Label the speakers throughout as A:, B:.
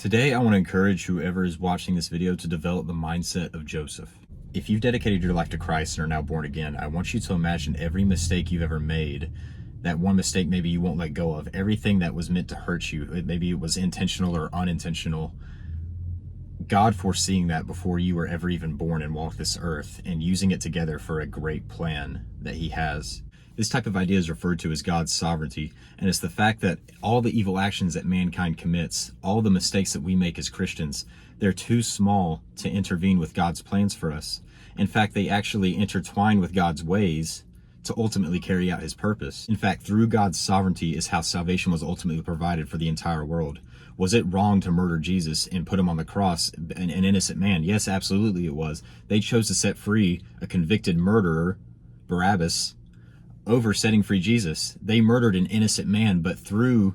A: Today, I want to encourage whoever is watching this video to develop the mindset of Joseph. If you've dedicated your life to Christ and are now born again, I want you to imagine every mistake you've ever made, that one mistake maybe you won't let go of, everything that was meant to hurt you, maybe it was intentional or unintentional, God foreseeing that before you were ever even born and walked this earth and using it together for a great plan that he has. This type of idea is referred to as God's sovereignty, and it's the fact that all the evil actions that mankind commits, all the mistakes that we make as Christians, they're too small to intervene with God's plans for us. In fact, they actually intertwine with God's ways to ultimately carry out his purpose. In fact, through God's sovereignty is how salvation was ultimately provided for the entire world. Was it wrong to murder Jesus and put him on the cross, an innocent man? Yes, absolutely it was. They chose to set free a convicted murderer, Barabbas, over setting free Jesus. They murdered an innocent man, but through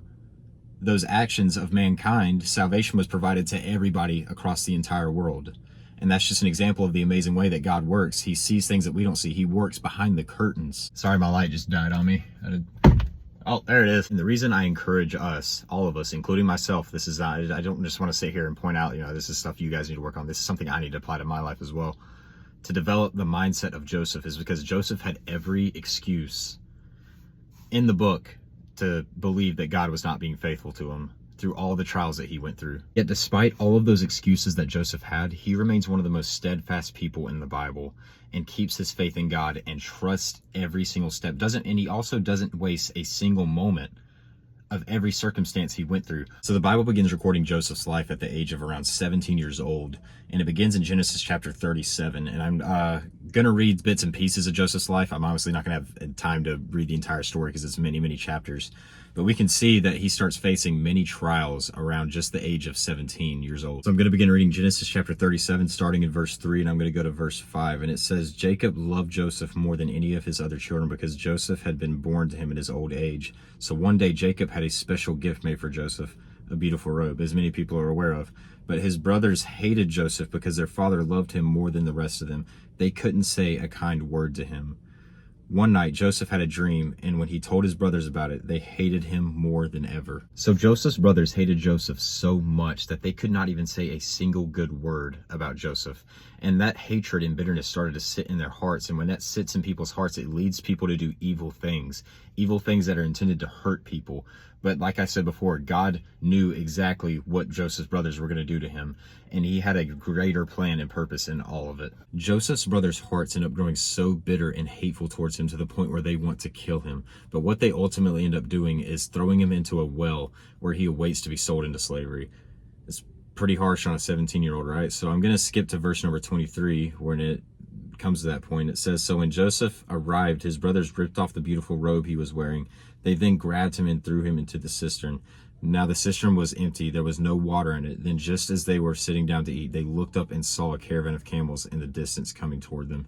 A: those actions of mankind, salvation was provided to everybody across the entire world. And that's just an example of the amazing way that God works. He sees things that we don't see. He works behind the curtains. Sorry, my light just died on me. Oh, there it is. And the reason I encourage us, all of us, including myself, this is, I don't just want to sit here and point out, this is stuff you guys need to work on. This is something I need to apply to my life as well. To develop the mindset of Joseph is because Joseph had every excuse in the book to believe that God was not being faithful to him through all the trials that he went through. Yet despite all of those excuses that Joseph had, he remains one of the most steadfast people in the Bible and keeps his faith in God and trusts every single step. And he also doesn't waste a single moment of every circumstance he went through. So the Bible begins recording Joseph's life at the age of around 17 years old, and it begins in Genesis chapter 37. And I'm gonna read bits and pieces of Joseph's life. I'm obviously not gonna have time to read the entire story because it's many, many chapters. But we can see that he starts facing many trials around just the age of 17 years old. So I'm going to begin reading Genesis chapter 37, starting in verse 3, and I'm going to go to verse 5. And it says, Jacob loved Joseph more than any of his other children because Joseph had been born to him in his old age. So one day Jacob had a special gift made for Joseph, a beautiful robe, as many people are aware of. But his brothers hated Joseph because their father loved him more than the rest of them. They couldn't say a kind word to him. One night, Joseph had a dream, and when he told his brothers about it, they hated him more than ever. So Joseph's brothers hated Joseph so much that they could not even say a single good word about Joseph. And that hatred and bitterness started to sit in their hearts. And when that sits in people's hearts, it leads people to do evil things that are intended to hurt people. But like I said before, God knew exactly what Joseph's brothers were going to do to him, and he had a greater plan and purpose in all of it. Joseph's brothers' hearts end up growing so bitter and hateful towards him to the point where they want to kill him. But what they ultimately end up doing is throwing him into a well where he awaits to be sold into slavery. It's pretty harsh on a 17-year-old, right? So I'm going to skip to verse number 23 when it comes to that point. It says, so when Joseph arrived, his brothers ripped off the beautiful robe he was wearing. They then grabbed him and threw him into the cistern. Now the cistern was empty. There was no water in it. Then just as they were sitting down to eat, they looked up and saw a caravan of camels in the distance coming toward them.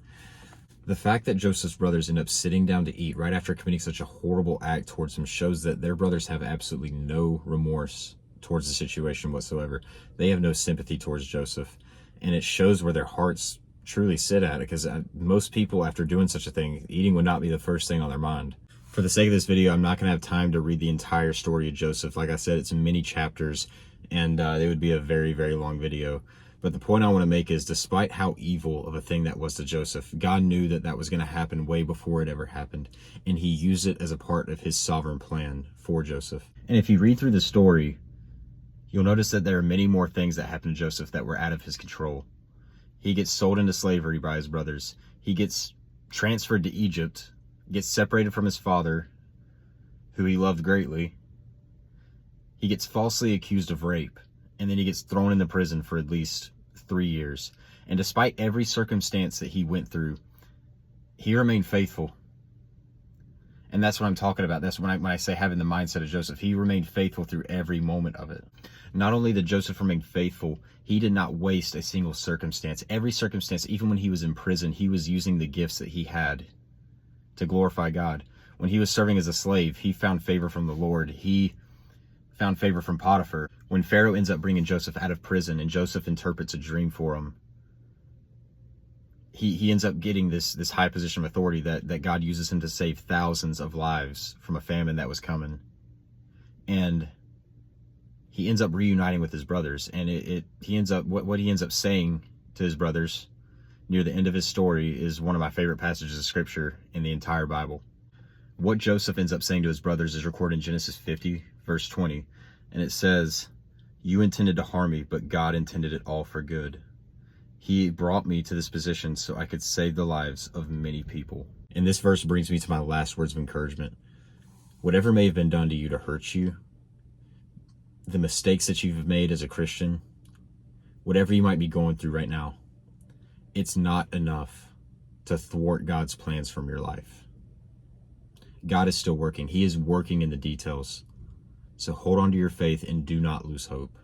A: The fact that Joseph's brothers end up sitting down to eat right after committing such a horrible act towards him shows that their brothers have absolutely no remorse towards the situation whatsoever. They have no sympathy towards Joseph. And it shows where their hearts truly sit at it, because most people, after doing such a thing, eating would not be the first thing on their mind. For the sake of this video, I'm not going to have time to read the entire story of Joseph. Like I said, it's many chapters, and it would be a very, very long video. But the point I want to make is, despite how evil of a thing that was to Joseph, God knew that that was going to happen way before it ever happened, and he used it as a part of his sovereign plan for Joseph. And if you read through the story, you'll notice that there are many more things that happened to Joseph that were out of his control. He gets sold into slavery by his brothers. He gets transferred to Egypt, gets separated from his father, who he loved greatly. He gets falsely accused of rape, and then he gets thrown into prison for at least 3 years. And despite every circumstance that he went through, he remained faithful. And that's what I'm talking about. That's when I say having the mindset of Joseph. He remained faithful through every moment of it. Not only did Joseph remain faithful, he did not waste a single circumstance. Every circumstance, even when he was in prison, he was using the gifts that he had to glorify God. When he was serving as a slave, he found favor from the Lord. He found favor from Potiphar. When Pharaoh ends up bringing Joseph out of prison and Joseph interprets a dream for him, he ends up getting this high position of authority that God uses him to save thousands of lives from a famine that was coming. And he ends up reuniting with his brothers, and he ends up what he ends up saying to his brothers near the end of his story is one of my favorite passages of scripture in the entire Bible. What Joseph ends up saying to his brothers is recorded in Genesis 50, verse 20, and it says, "You intended to harm me, but God intended it all for good. He brought me to this position so I could save the lives of many people." And this verse brings me to my last words of encouragement. Whatever may have been done to you to hurt you, the mistakes that you've made as a Christian, whatever you might be going through right now, it's not enough to thwart God's plans from your life. God is still working. He is working in the details. So hold on to your faith and do not lose hope.